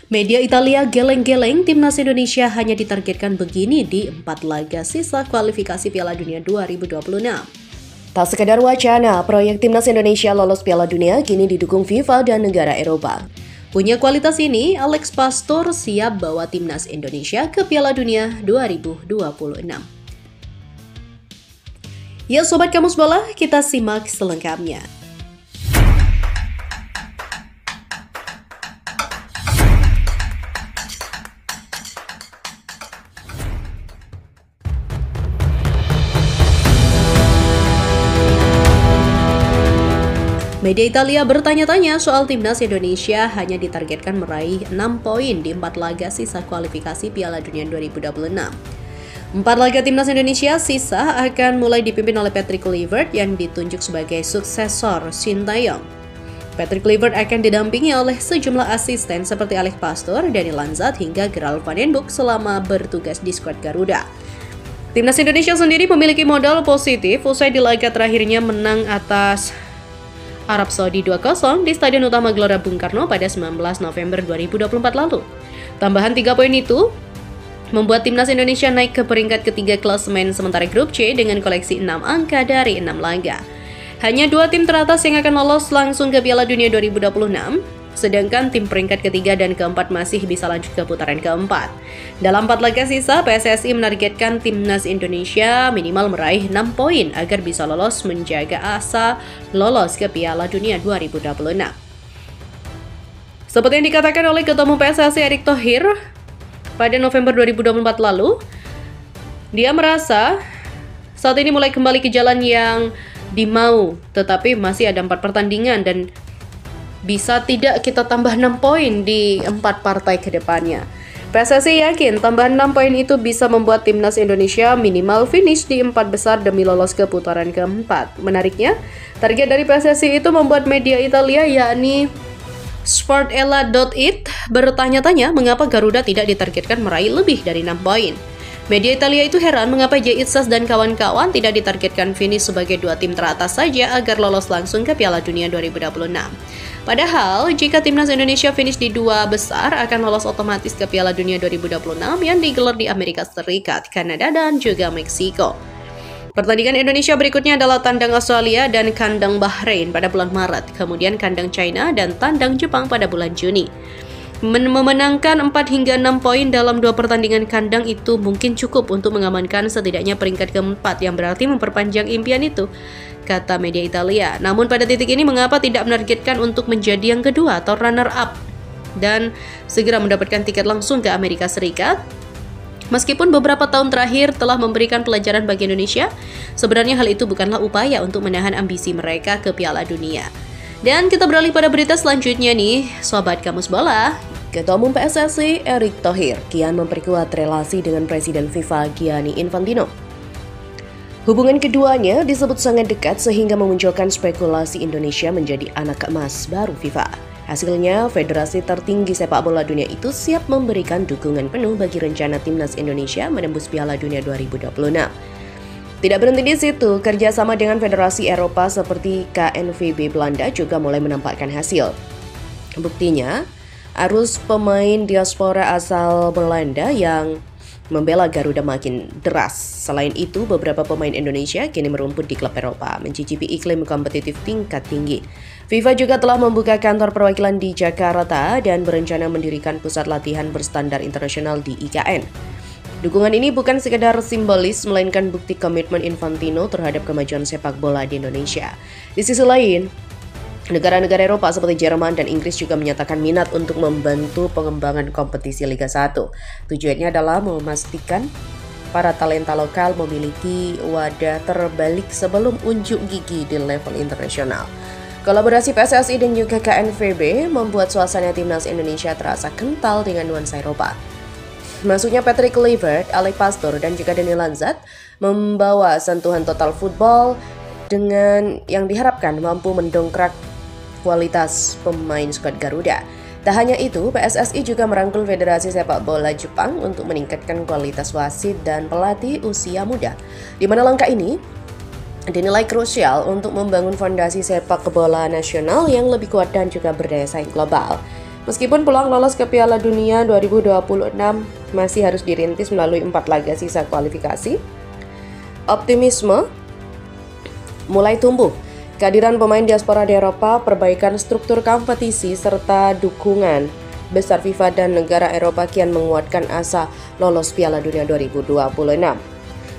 Media Italia geleng-geleng, timnas Indonesia hanya ditargetkan begini di 4 laga sisa kualifikasi Piala Dunia 2026. Tak sekadar wacana, proyek timnas Indonesia lolos Piala Dunia kini didukung FIFA dan negara Eropa. Punya kualitas ini, Alex Pastor siap bawa timnas Indonesia ke Piala Dunia 2026. Ya Sobat Kamus Bola, kita simak selengkapnya. Media Italia bertanya-tanya soal timnas Indonesia hanya ditargetkan meraih 6 poin di 4 laga sisa kualifikasi Piala Dunia 2026. 4 laga timnas Indonesia sisa akan mulai dipimpin oleh Patrick Kluivert yang ditunjuk sebagai suksesor Sintayong. Patrick Kluivert akan didampingi oleh sejumlah asisten seperti Alex Pastor, Dani Lanzat hingga Gerald Van den Boek selama bertugas di skuad Garuda. Timnas Indonesia sendiri memiliki modal positif usai di laga terakhirnya menang atas Arab Saudi 2-0 di Stadion Utama Gelora Bung Karno pada 19 November 2024 lalu. Tambahan 3 poin itu membuat timnas Indonesia naik ke peringkat ketiga klasemen sementara grup C dengan koleksi 6 angka dari 6 laga. Hanya 2 tim teratas yang akan lolos langsung ke Piala Dunia 2026, sedangkan tim peringkat ketiga dan keempat masih bisa lanjut ke putaran keempat. Dalam 4 laga sisa, PSSI menargetkan timnas Indonesia minimal meraih 6 poin agar bisa lolos menjaga asa lolos ke Piala Dunia 2026. Seperti yang dikatakan oleh Ketua Umum PSSI Erick Thohir pada November 2024 lalu, dia merasa saat ini mulai kembali ke jalan yang dimau, tetapi masih ada 4 pertandingan dan bisa tidak kita tambah 6 poin di 4 partai ke depannya. PSSI yakin tambahan 6 poin itu bisa membuat timnas Indonesia minimal finish di 4 besar demi lolos ke putaran keempat. Menariknya, target dari PSSI itu membuat media Italia yakni Sportella.it bertanya-tanya mengapa Garuda tidak ditargetkan meraih lebih dari 6 poin. Media Italia itu heran mengapa Jaitzas dan kawan-kawan tidak ditargetkan finish sebagai 2 tim teratas saja agar lolos langsung ke Piala Dunia 2026. Padahal, jika timnas Indonesia finish di 2 besar akan lolos otomatis ke Piala Dunia 2026 yang digelar di Amerika Serikat, Kanada, dan juga Meksiko. Pertandingan Indonesia berikutnya adalah tandang Australia dan kandang Bahrain pada bulan Maret, kemudian kandang China dan tandang Jepang pada bulan Juni. Memenangkan 4 hingga 6 poin dalam 2 pertandingan kandang itu mungkin cukup untuk mengamankan setidaknya peringkat keempat yang berarti memperpanjang impian itu, kata media Italia. Namun pada titik ini mengapa tidak menargetkan untuk menjadi yang kedua atau runner up dan segera mendapatkan tiket langsung ke Amerika Serikat? Meskipun beberapa tahun terakhir telah memberikan pelajaran bagi Indonesia, sebenarnya hal itu bukanlah upaya untuk menahan ambisi mereka ke Piala Dunia. Dan kita beralih pada berita selanjutnya nih, Sobat Kamus Bola. Ketua Umum PSSI Erick Thohir kian memperkuat relasi dengan Presiden FIFA Gianni Infantino. Hubungan keduanya disebut sangat dekat sehingga memunculkan spekulasi Indonesia menjadi anak emas baru FIFA. Hasilnya, federasi tertinggi sepak bola dunia itu siap memberikan dukungan penuh bagi rencana timnas Indonesia menembus Piala Dunia 2026. Tidak berhenti di situ, kerjasama dengan federasi Eropa seperti KNVB Belanda juga mulai menampakkan hasil. Buktinya, arus pemain diaspora asal Belanda yang membela Garuda makin deras. Selain itu, beberapa pemain Indonesia kini merumput di klub Eropa, mencicipi iklim kompetitif tingkat tinggi. FIFA juga telah membuka kantor perwakilan di Jakarta dan berencana mendirikan pusat latihan berstandar internasional di IKN. Dukungan ini bukan sekedar simbolis, melainkan bukti komitmen Infantino terhadap kemajuan sepak bola di Indonesia. Di sisi lain, negara-negara Eropa seperti Jerman dan Inggris juga menyatakan minat untuk membantu pengembangan kompetisi Liga 1. Tujuannya adalah memastikan para talenta lokal memiliki wadah terbalik sebelum unjuk gigi di level internasional. Kolaborasi PSSI dan juga KNVB membuat suasana timnas Indonesia terasa kental dengan nuansa Eropa. Masuknya Patrick Kluivert, Alex Pastor, dan juga Dani Lanzat membawa sentuhan total football dengan yang diharapkan mampu mendongkrak kualitas pemain skuad Garuda. Tak hanya itu, PSSI juga merangkul Federasi Sepak Bola Jepang untuk meningkatkan kualitas wasit dan pelatih usia muda, di mana langkah ini dinilai krusial untuk membangun fondasi sepak bola nasional yang lebih kuat dan juga berdaya saing global. Meskipun peluang lolos ke Piala Dunia 2026 masih harus dirintis melalui 4 laga sisa kualifikasi, optimisme mulai tumbuh. Kehadiran pemain diaspora di Eropa, perbaikan struktur kompetisi, serta dukungan besar FIFA dan negara Eropa kian menguatkan asa lolos Piala Dunia 2026.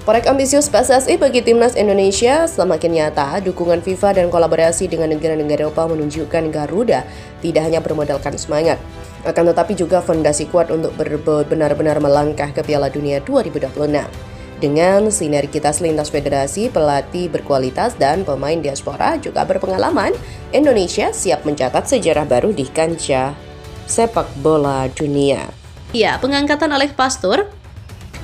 Proyek ambisius PSSI bagi Timnas Indonesia semakin nyata. Dukungan FIFA dan kolaborasi dengan negara-negara Eropa menunjukkan Garuda tidak hanya bermodalkan semangat, akan tetapi juga fondasi kuat untuk benar-benar melangkah ke Piala Dunia 2026. Dengan sinergitas lintas federasi, pelatih berkualitas, dan pemain diaspora juga berpengalaman, Indonesia siap mencatat sejarah baru di kancah sepak bola dunia. Ya, pengangkatan Alex Pastoor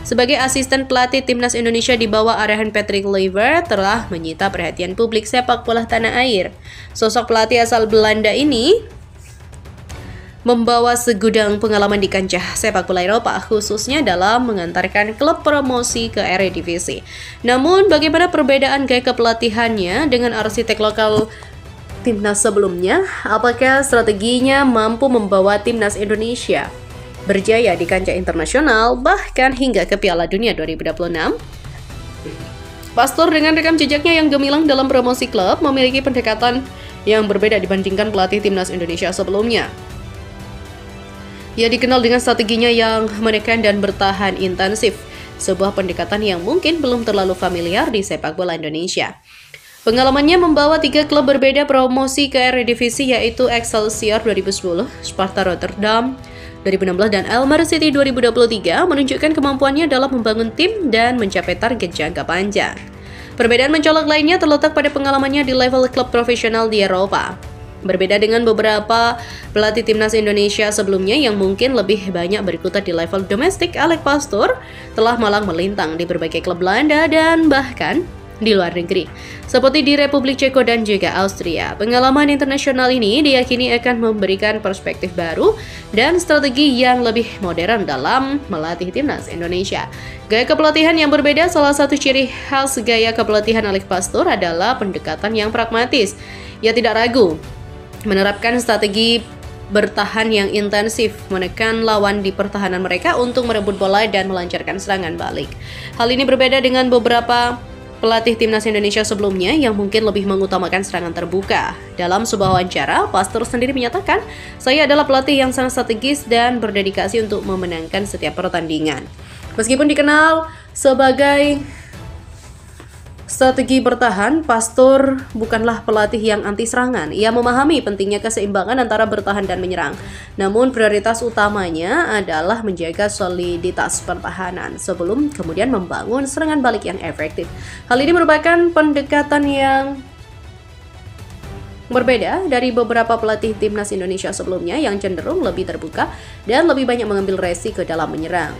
sebagai asisten pelatih Timnas Indonesia di bawah arahan Patrick Kluivert telah menyita perhatian publik sepak bola tanah air. Sosok pelatih asal Belanda ini membawa segudang pengalaman di kancah sepak bola Eropa, khususnya dalam mengantarkan klub promosi ke Eredivisie. Namun, bagaimana perbedaan gaya kepelatihannya dengan arsitek lokal Timnas sebelumnya? Apakah strateginya mampu membawa Timnas Indonesia berjaya di kancah internasional, bahkan hingga ke Piala Dunia 2026? Pastoor dengan rekam jejaknya yang gemilang dalam promosi klub memiliki pendekatan yang berbeda dibandingkan pelatih Timnas Indonesia sebelumnya. Ia dikenal dengan strateginya yang menekan dan bertahan intensif, sebuah pendekatan yang mungkin belum terlalu familiar di sepak bola Indonesia. Pengalamannya membawa 3 klub berbeda promosi ke Eredivisie, yaitu Excelsior 2010, Sparta Rotterdam 2016, dan Almere City 2023 menunjukkan kemampuannya dalam membangun tim dan mencapai target jangka panjang. Perbedaan mencolok lainnya terletak pada pengalamannya di level klub profesional di Eropa. Berbeda dengan beberapa pelatih Timnas Indonesia sebelumnya yang mungkin lebih banyak berkutat di level domestik, Alex Pastoor telah malang melintang di berbagai klub Belanda dan bahkan di luar negeri, seperti di Republik Ceko dan juga Austria. Pengalaman internasional ini diyakini akan memberikan perspektif baru dan strategi yang lebih modern dalam melatih Timnas Indonesia. Gaya kepelatihan yang berbeda, salah satu ciri khas gaya kepelatihan Alex Pastoor adalah pendekatan yang pragmatis. Ia tidak ragu menerapkan strategi bertahan yang intensif, menekan lawan di pertahanan mereka untuk merebut bola dan melancarkan serangan balik. Hal ini berbeda dengan beberapa pelatih Timnas Indonesia sebelumnya yang mungkin lebih mengutamakan serangan terbuka. Dalam sebuah wawancara, Pastoor sendiri menyatakan, "Saya adalah pelatih yang sangat strategis dan berdedikasi untuk memenangkan setiap pertandingan." Meskipun dikenal sebagai strategi bertahan, Pastoor bukanlah pelatih yang anti serangan. Ia memahami pentingnya keseimbangan antara bertahan dan menyerang. Namun prioritas utamanya adalah menjaga soliditas pertahanan sebelum kemudian membangun serangan balik yang efektif. Hal ini merupakan pendekatan yang berbeda dari beberapa pelatih Timnas Indonesia sebelumnya yang cenderung lebih terbuka dan lebih banyak mengambil resiko dalam menyerang.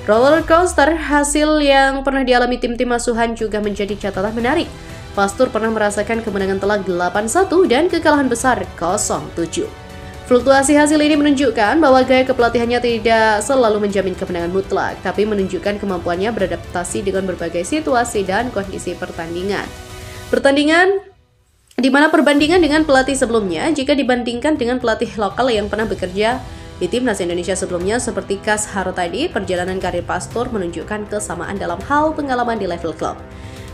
Roller coaster hasil yang pernah dialami tim-tim asuhan juga menjadi catatan menarik. Pastoor pernah merasakan kemenangan telak 8-1 dan kekalahan besar 0-7. Fluktuasi hasil ini menunjukkan bahwa gaya kepelatihannya tidak selalu menjamin kemenangan mutlak, tapi menunjukkan kemampuannya beradaptasi dengan berbagai situasi dan kondisi pertandingan. Pertandingan di mana perbandingan dengan pelatih sebelumnya jika dibandingkan dengan pelatih lokal yang pernah bekerja di Timnas Indonesia sebelumnya seperti Kas Hartadi, perjalanan karir Pastoor menunjukkan kesamaan dalam hal pengalaman di level klub.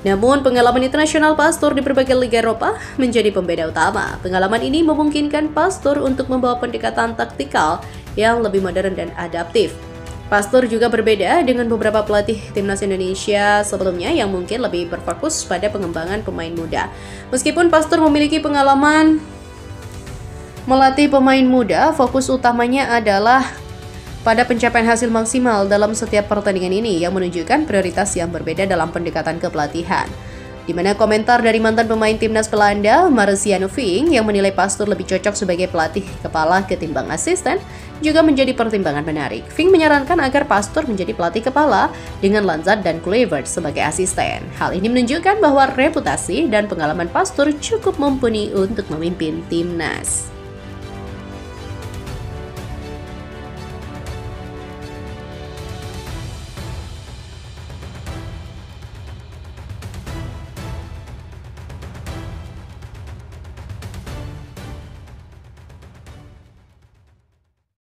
Namun, pengalaman internasional Pastoor di berbagai liga Eropa menjadi pembeda utama. Pengalaman ini memungkinkan Pastoor untuk membawa pendekatan taktikal yang lebih modern dan adaptif. Pastoor juga berbeda dengan beberapa pelatih Timnas Indonesia sebelumnya yang mungkin lebih berfokus pada pengembangan pemain muda. Meskipun Pastoor memiliki pengalaman melatih pemain muda, fokus utamanya adalah pada pencapaian hasil maksimal dalam setiap pertandingan ini yang menunjukkan prioritas yang berbeda dalam pendekatan kepelatihan. Di mana komentar dari mantan pemain Timnas Belanda, Marciano Vink, yang menilai Pastoor lebih cocok sebagai pelatih kepala ketimbang asisten, juga menjadi pertimbangan menarik. Vink menyarankan agar Pastoor menjadi pelatih kepala dengan Lanzat dan Kluivert sebagai asisten. Hal ini menunjukkan bahwa reputasi dan pengalaman Pastoor cukup mumpuni untuk memimpin Timnas.